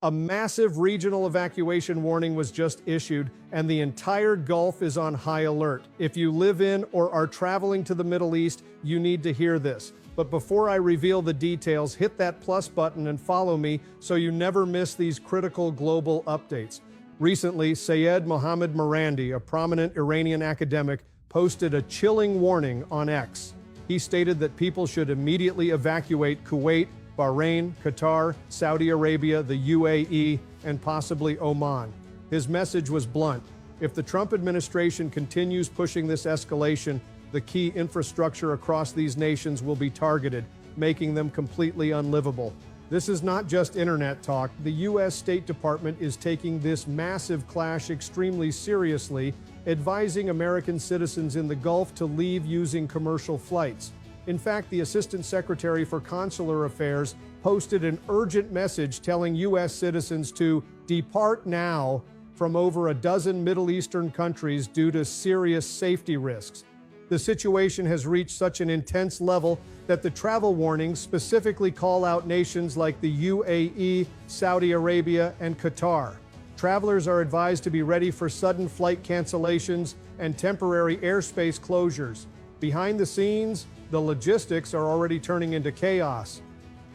A massive regional evacuation warning was just issued, and the entire Gulf is on high alert. If you live in or are traveling to the Middle East, you need to hear this. But before I reveal the details, hit that plus button and follow me so you never miss these critical global updates. Recently, Syed Mohammed Merendی, a prominent Iranian academic, posted a chilling warning on X. He stated that people should immediately evacuate Kuwait, Bahrain, Qatar, Saudi Arabia, the UAE, and possibly Oman. His message was blunt. If the Trump administration continues pushing this escalation, the key infrastructure across these nations will be targeted, making them completely unlivable. This is not just internet talk. The U.S. State Department is taking this massive clash extremely seriously, advising American citizens in the Gulf to leave using commercial flights. In fact, the Assistant Secretary for Consular Affairs posted an urgent message telling U.S. citizens to depart now from over a dozen Middle Eastern countries due to serious safety risks. The situation has reached such an intense level that the travel warnings specifically call out nations like the UAE, Saudi Arabia, and Qatar. Travelers are advised to be ready for sudden flight cancellations and temporary airspace closures. Behind the scenes, the logistics are already turning into chaos.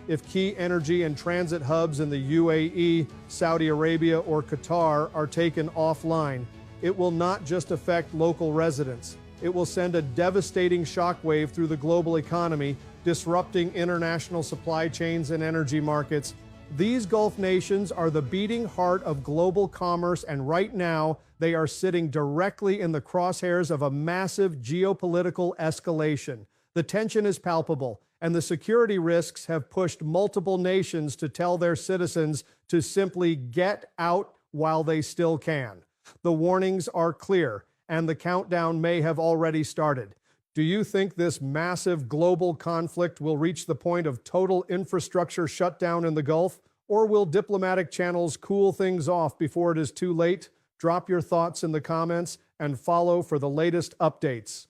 If key energy and transit hubs in the UAE, Saudi Arabia, or Qatar are taken offline, it will not just affect local residents. It will send a devastating shockwave through the global economy, disrupting international supply chains and energy markets. These Gulf nations are the beating heart of global commerce, and right now, they are sitting directly in the crosshairs of a massive geopolitical escalation. The tension is palpable, and the security risks have pushed multiple nations to tell their citizens to simply get out while they still can. The warnings are clear, and the countdown may have already started. Do you think this massive global conflict will reach the point of total infrastructure shutdown in the Gulf? Or will diplomatic channels cool things off before it is too late? Drop your thoughts in the comments and follow for the latest updates.